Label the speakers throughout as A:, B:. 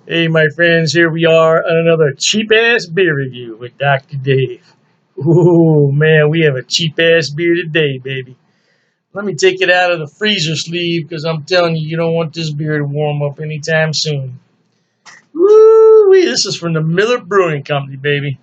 A: Hey, my friends, here we are on another cheap-ass beer review with Dr. Dave. Ooh, man, we have a cheap-ass beer today, baby. Let me take it out of the freezer sleeve because I'm telling you, you don't want this beer to warm up anytime soon. Woo, this is from the Miller Brewing Company, baby.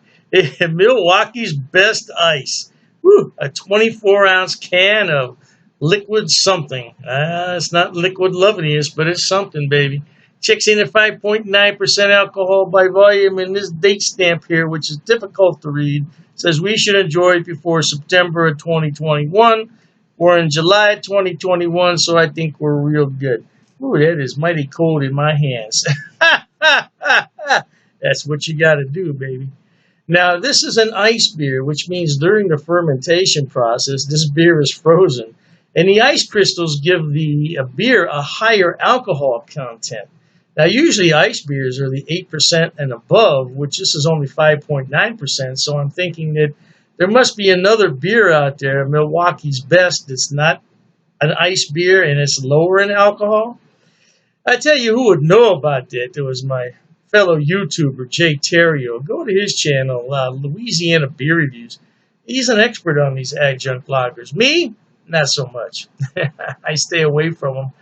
A: Milwaukee's Best Ice. Woo, a 24-ounce can of liquid something. It's not liquid loveliness, but it's something, baby. Checks in at 5.9% alcohol by volume, and this date stamp here, which is difficult to read, says we should enjoy it before September of 2021. We're in July 2021, so I think we're real good. Ooh, that is mighty cold in my hands. That's what you got to do, baby. Now, this is an ice beer, which means during the fermentation process, this beer is frozen. And the ice crystals give the beer a higher alcohol content. Now, usually ice beers are the 8% and above, which this is only 5.9%. So I'm thinking that there must be another beer out there, Milwaukee's Best, that's not an ice beer and it's lower in alcohol. I tell you who would know about that. There was my fellow YouTuber, Jay Terrio. Go to his channel, Louisiana Beer Reviews. He's an expert on these adjunct lagers. Me, not so much. I stay away from them.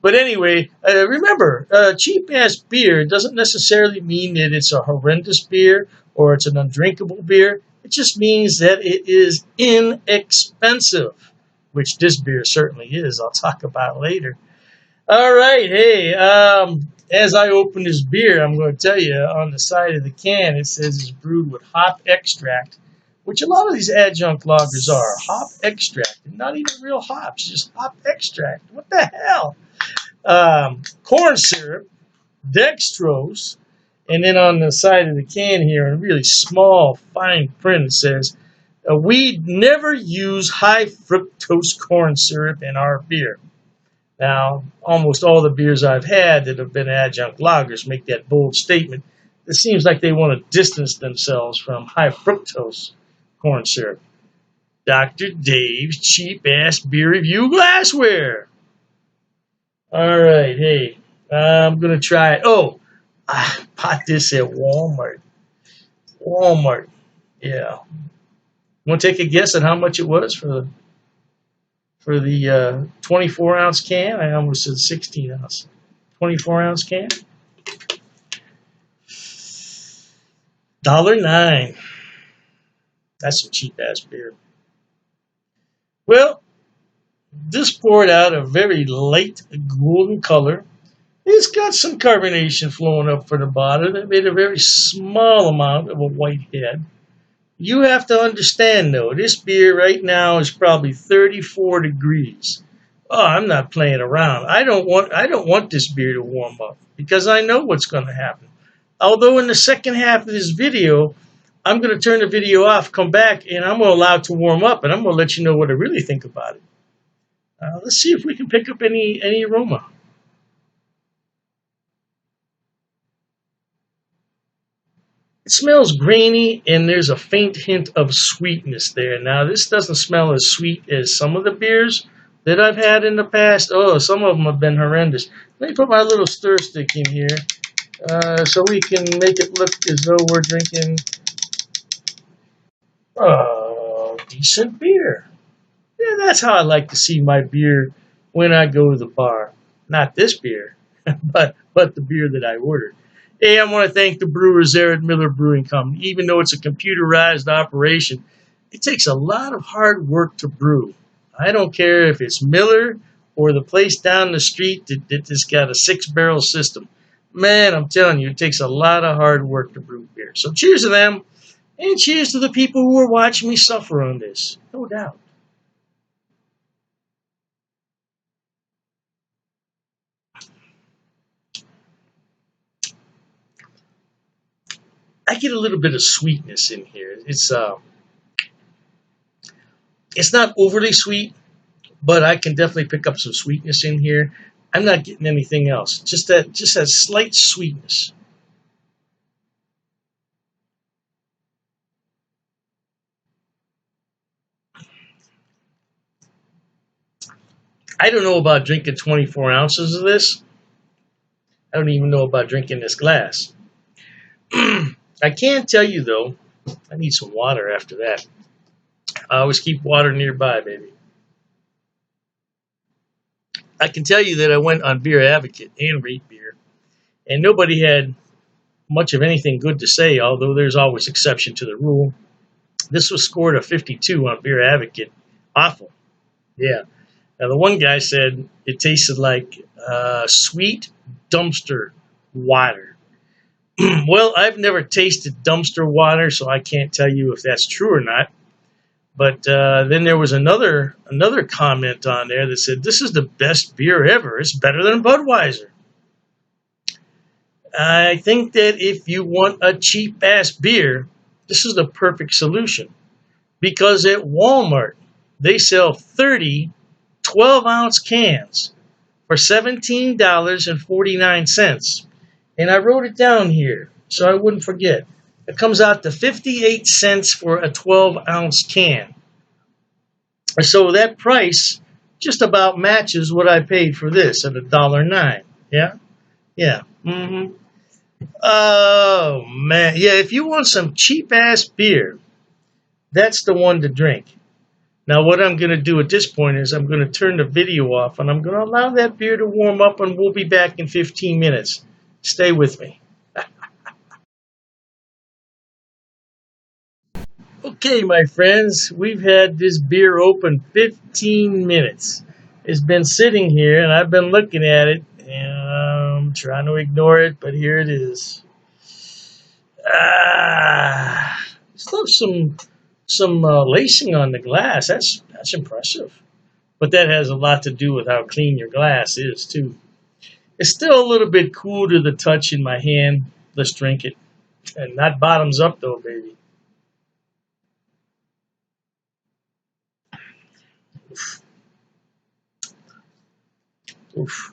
A: But anyway, remember, cheap-ass beer doesn't necessarily mean that it's a horrendous beer or it's an undrinkable beer. It just means that it is inexpensive, which this beer certainly is. I'll talk about later. All right, hey, as I open this beer, I'm going to tell you on the side of the can, it says it's brewed with hop extract, which a lot of these adjunct lagers are. Hop extract, not even real hops, just hop extract. What the hell? Corn syrup, dextrose, and then on the side of the can here, in really small, fine print, it says, we never use high fructose corn syrup in our beer. Now, almost all the beers I've had that have been adjunct lagers make that bold statement. It seems like they want to distance themselves from high fructose corn syrup. Dr. Dave's cheap-ass beer review glassware. All right, hey, I'm going to try it. Oh, I bought this at Walmart. Yeah. Want to take a guess at how much it was for the 24-ounce can? I almost said 16-ounce. 24-ounce can? $1.09. That's a cheap-ass beer. Well, this poured out a very light golden color. It's got some carbonation flowing up from the bottom that made a very small amount of a white head. You have to understand, though, this beer right now is probably 34 degrees. Oh, I'm not playing around. I don't want this beer to warm up because I know what's going to happen. Although in the second half of this video, I'm going to turn the video off, come back, and I'm going to allow it to warm up, and I'm going to let you know what I really think about it. Let's see if we can pick up any aroma. It smells grainy, and there's a faint hint of sweetness there. Now, this doesn't smell as sweet as some of the beers that I've had in the past. Oh, some of them have been horrendous. Let me put my little stir stick in here so we can make it look as though we're drinking decent beer. Yeah, that's how I like to see my beer when I go to the bar. Not this beer, but the beer that I ordered. Hey, I want to thank the brewers there at Miller Brewing Company. Even though it's a computerized operation, it takes a lot of hard work to brew. I don't care if it's Miller or the place down the street that has got a 6-barrel system. Man, I'm telling you, it takes a lot of hard work to brew beer. So cheers to them, and cheers to the people who are watching me suffer on this. No doubt. I get a little bit of sweetness in here. It's not overly sweet, but I can definitely pick up some sweetness in here. I'm not getting anything else. Just that slight sweetness. I don't know about drinking 24 ounces of this. I don't even know about drinking this glass. I can tell you, though, I need some water after that. I always keep water nearby, baby. I can tell you that I went on Beer Advocate and Rate Beer, and nobody had much of anything good to say, although there's always exception to the rule. This was scored a 52 on Beer Advocate. Awful. Yeah. Now, the one guy said it tasted like sweet dumpster water. Well, I've never tasted dumpster water, so I can't tell you if that's true or not. But then there was another comment on there that said, this is the best beer ever. It's better than Budweiser. I think that if you want a cheap-ass beer, this is the perfect solution. Because at Walmart, they sell 30 12-ounce cans for $17.49. And I wrote it down here so I wouldn't forget. It comes out to 58 cents for a 12-ounce can. So that price just about matches what I paid for this at $1.09. Yeah? Yeah. Mm-hmm. Oh, man. Yeah, if you want some cheap-ass beer, that's the one to drink. Now, what I'm going to do at this point is I'm going to turn the video off, and I'm going to allow that beer to warm up, and we'll be back in 15 minutes. Stay with me. Okay, my friends, we've had this beer open 15 minutes. It's been sitting here, and I've been looking at it, and I'm trying to ignore it, but here it is. Still some lacing on the glass. That's impressive. But that has a lot to do with how clean your glass is, too. It's still a little bit cool to the touch in my hand. Let's drink it. And not bottoms up, though, baby. Oof.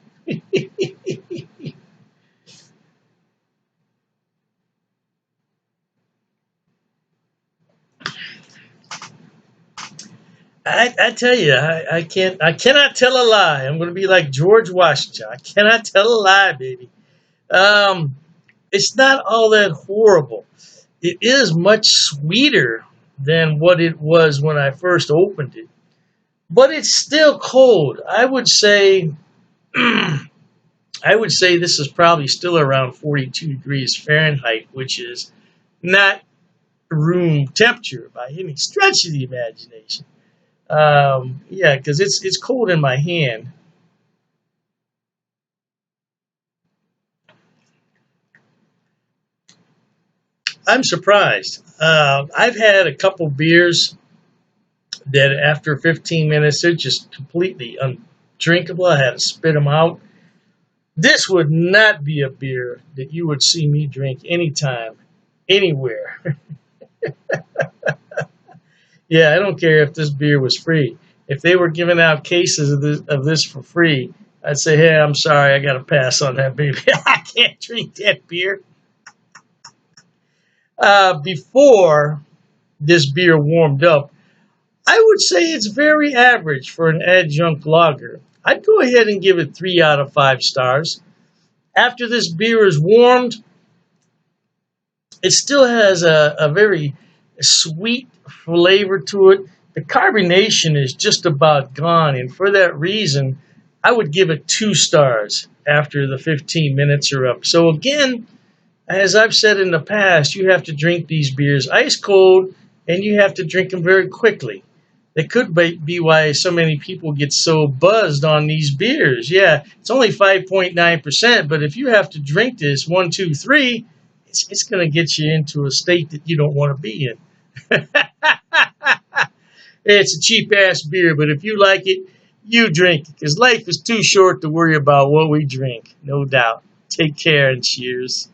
A: I tell you, I cannot tell a lie. I'm going to be like George Washington. I cannot tell a lie, baby. It's not all that horrible. It is much sweeter than what it was when I first opened it, but it's still cold. I would say this is probably still around 42 degrees Fahrenheit, which is not room temperature by any stretch of the imagination. Yeah, because it's cold in my hand. I'm surprised. I've had a couple beers that after 15 minutes, they're just completely undrinkable. I had to spit them out. This would not be a beer that you would see me drink anytime, anywhere. Yeah, I don't care if this beer was free. If they were giving out cases of this for free, I'd say, hey, I'm sorry, I got to pass on that, baby. I can't drink that beer. Before this beer warmed up, I would say it's very average for an adjunct lager. I'd go ahead and give it 3 out of 5 stars. After this beer is warmed, it still has a very sweet flavor to it. The carbonation is just about gone, and for that reason, I would give it 2 stars after the 15 minutes are up. So again, as I've said in the past, you have to drink these beers ice cold, and you have to drink them very quickly. That could be why so many people get so buzzed on these beers. Yeah, it's only 5.9%, but if you have to drink this 1, 2, 3, it's going to get you into a state that you don't want to be in. It's a cheap-ass beer, but if you like it, you drink it, because life is too short to worry about what we drink, no doubt. Take care and cheers.